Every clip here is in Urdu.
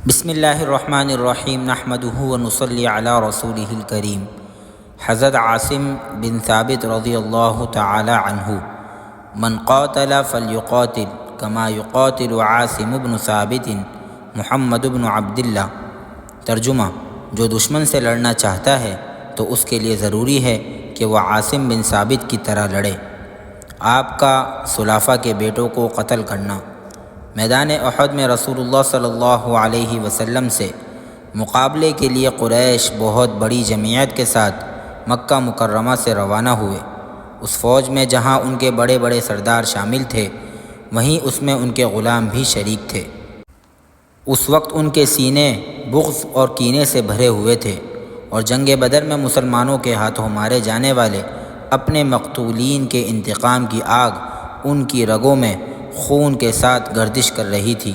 بسم اللہ الرحمن الرحیم نحمدہ ونصلی علی رسولہ الکریم۔ حضرت عاصم بن ثابت رضی اللہ تعالی عنہ: من قاتل فلیقاتل کما یقاتل عاصم بن ثابت محمد بن عبداللہ۔ ترجمہ: جو دشمن سے لڑنا چاہتا ہے تو اس کے لیے ضروری ہے کہ وہ عاصم بن ثابت کی طرح لڑے۔ آپ کا سلافہ کے بیٹوں کو قتل کرنا۔ میدان احد میں رسول اللہ صلی اللہ علیہ وسلم سے مقابلے کے لیے قریش بہت بڑی جمعیت کے ساتھ مکہ مکرمہ سے روانہ ہوئے۔ اس فوج میں جہاں ان کے بڑے بڑے سردار شامل تھے، وہیں اس میں ان کے غلام بھی شریک تھے۔ اس وقت ان کے سینے بغض اور کینے سے بھرے ہوئے تھے، اور جنگ بدر میں مسلمانوں کے ہاتھوں مارے جانے والے اپنے مقتولین کے انتقام کی آگ ان کی رگوں میں خون کے ساتھ گردش کر رہی تھی۔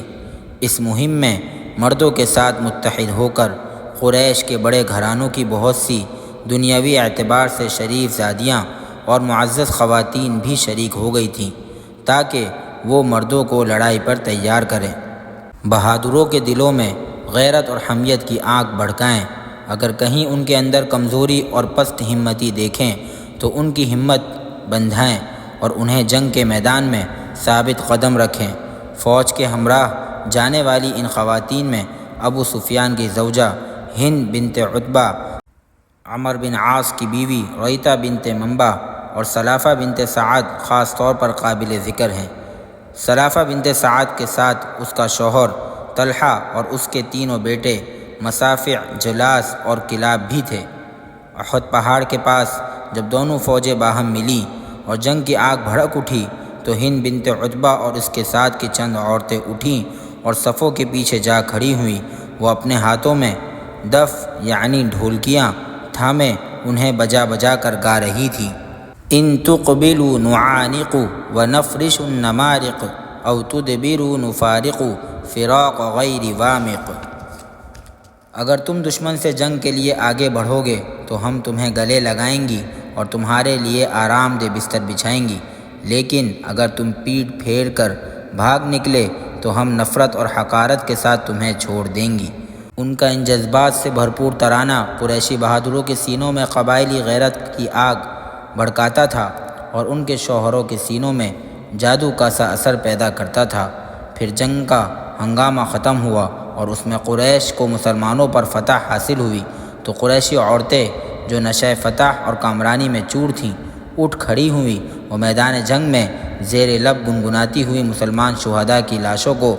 اس مہم میں مردوں کے ساتھ متحد ہو کر قریش کے بڑے گھرانوں کی بہت سی دنیاوی اعتبار سے شریف زادیاں اور معزز خواتین بھی شریک ہو گئی تھیں، تاکہ وہ مردوں کو لڑائی پر تیار کریں، بہادروں کے دلوں میں غیرت اور حمیت کی آگ بھڑکائیں۔ اگر کہیں ان کے اندر کمزوری اور پست ہمتی دیکھیں تو ان کی ہمت بندھائیں اور انہیں جنگ کے میدان میں ثابت قدم رکھیں۔ فوج کے ہمراہ جانے والی ان خواتین میں ابو سفیان کی زوجہ ہند بنت عتبہ، عمر بن عاص کی بیوی ریطہ بنت منبع اور سلافہ بنت سعد خاص طور پر قابل ذکر ہیں۔ سلافہ بنت سعد کے ساتھ اس کا شوہر طلحہ اور اس کے تینوں بیٹے مصافع، جلاس اور کلاب بھی تھے۔ احد پہاڑ کے پاس جب دونوں فوجیں باہم ملیں اور جنگ کی آگ بھڑک اٹھی تو ہند بنت عتبہ اور اس کے ساتھ کی چند عورتیں اٹھیں اور صفوں کے پیچھے جا کھڑی ہوئیں۔ وہ اپنے ہاتھوں میں دف یعنی ڈھولکیاں تھامے انہیں بجا بجا کر گا رہی تھیں: ان تقبلوا نعانق ونفرش النمارق او تدبروا نفارق فراق غیر وامق۔ اگر تم دشمن سے جنگ کے لیے آگے بڑھو گے تو ہم تمہیں گلے لگائیں گی اور تمہارے لیے آرام دہ بستر بچھائیں گی، لیکن اگر تم پیٹھ پھیر کر بھاگ نکلے تو ہم نفرت اور حقارت کے ساتھ تمہیں چھوڑ دیں گی۔ ان کا ان جذبات سے بھرپور ترانہ قریشی بہادروں کے سینوں میں قبائلی غیرت کی آگ بھڑکاتا تھا اور ان کے شوہروں کے سینوں میں جادو کا سا اثر پیدا کرتا تھا۔ پھر جنگ کا ہنگامہ ختم ہوا اور اس میں قریش کو مسلمانوں پر فتح حاصل ہوئی تو قریشی عورتیں جو نشہ فتح اور کامرانی میں چور تھیں اٹھ کھڑی ہوئیں اور میدان جنگ میں زیر لب گنگناتی ہوئی مسلمان شہداء کی لاشوں کو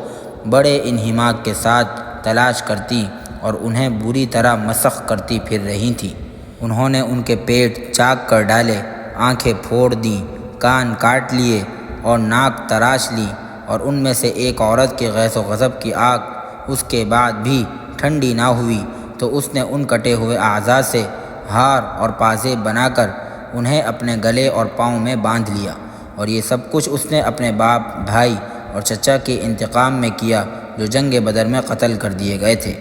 بڑے انہماک کے ساتھ تلاش کرتی اور انہیں بری طرح مسخ کرتی پھر رہی تھیں۔ انہوں نے ان کے پیٹ چاک کر ڈالے، آنکھیں پھوڑ دیں، کان کاٹ لیے اور ناک تراش لی، اور ان میں سے ایک عورت کے غیظ و غضب کی آگ اس کے بعد بھی ٹھنڈی نہ ہوئی تو اس نے ان کٹے ہوئے اعضاء سے ہار اور پازیب بنا کر انہیں اپنے گلے اور پاؤں میں باندھ لیا، اور یہ سب کچھ اس نے اپنے باپ، بھائی اور چچا کے انتقام میں کیا جو جنگ بدر میں قتل کر دیے گئے تھے۔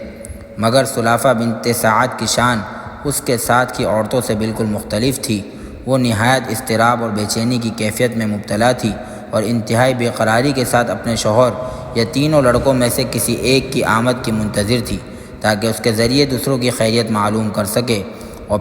مگر سلافہ بنت سعد کی شان اس کے ساتھ کی عورتوں سے بالکل مختلف تھی۔ وہ نہایت اضطراب اور بے چینی کی کیفیت میں مبتلا تھی اور انتہائی بے قراری کے ساتھ اپنے شوہر یا تینوں لڑکوں میں سے کسی ایک کی آمد کی منتظر تھی تاکہ اس کے ذریعے دوسروں کی خیریت معلوم کر سکے، اور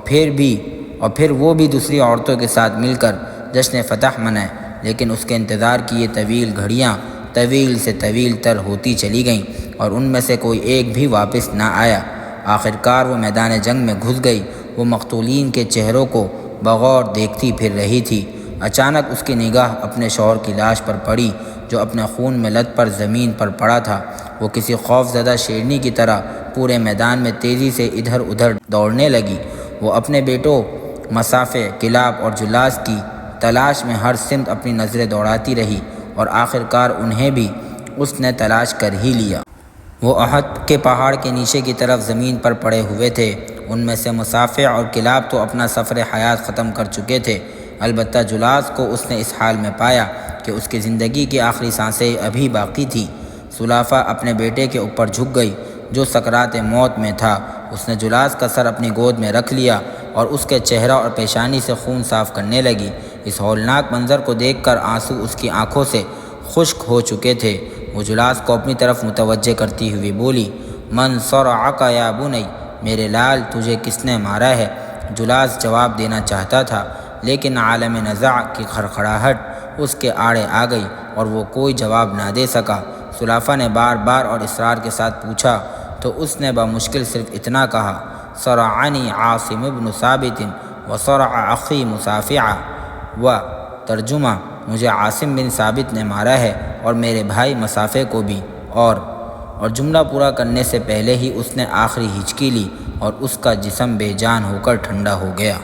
پھر وہ بھی دوسری عورتوں کے ساتھ مل کر جشن فتح منائے۔ لیکن اس کے انتظار کی یہ طویل گھڑیاں طویل سے طویل تر ہوتی چلی گئیں اور ان میں سے کوئی ایک بھی واپس نہ آیا۔ آخرکار وہ میدان جنگ میں گھس گئی۔ وہ مقتولین کے چہروں کو بغور دیکھتی پھر رہی تھی۔ اچانک اس کی نگاہ اپنے شوہر کی لاش پر پڑی جو اپنے خون میں لت پر زمین پر پڑا تھا۔ وہ کسی خوف زدہ شیرنی کی طرح پورے میدان میں تیزی سے ادھر ادھر دوڑنے لگی۔ وہ اپنے بیٹوں مصافع، کلاب اور جلاس کی تلاش میں ہر سمت اپنی نظریں دوڑاتی رہی اور آخرکار انہیں بھی اس نے تلاش کر ہی لیا۔ وہ احد کے پہاڑ کے نیچے کی طرف زمین پر پڑے ہوئے تھے۔ ان میں سے مصافع اور کلاب تو اپنا سفر حیات ختم کر چکے تھے، البتہ جلاس کو اس نے اس حال میں پایا کہ اس کی زندگی کی آخری سانسیں ابھی باقی تھیں۔ سلافہ اپنے بیٹے کے اوپر جھک گئی جو سکرات موت میں تھا۔ اس نے جلاس کا سر اپنی گود میں رکھ لیا اور اس کے چہرہ اور پیشانی سے خون صاف کرنے لگی۔ اس ہولناک منظر کو دیکھ کر آنسو اس کی آنکھوں سے خشک ہو چکے تھے۔ وہ جلاس کو اپنی طرف متوجہ کرتی ہوئی بولی: من صرعک یا بنی، میرے لال تجھے کس نے مارا ہے؟ جلاس جواب دینا چاہتا تھا لیکن عالم نزاع کی کھڑکھڑاہٹ اس کے آڑے آ گئی اور وہ کوئی جواب نہ دے سکا۔ سلافہ نے بار بار اور اصرار کے ساتھ پوچھا تو اس نے بمشکل صرف اتنا کہا، صرعنی عاصم بن ثابت وصرع اخی مصافعہ، و ترجمہ، مجھے عاصم بن ثابت نے مارا ہے اور میرے بھائی مصافع کو بھی، اور جملہ پورا کرنے سے پہلے ہی اس نے آخری ہچکی لی اور اس کا جسم بے جان ہو کر ٹھنڈا ہو گیا۔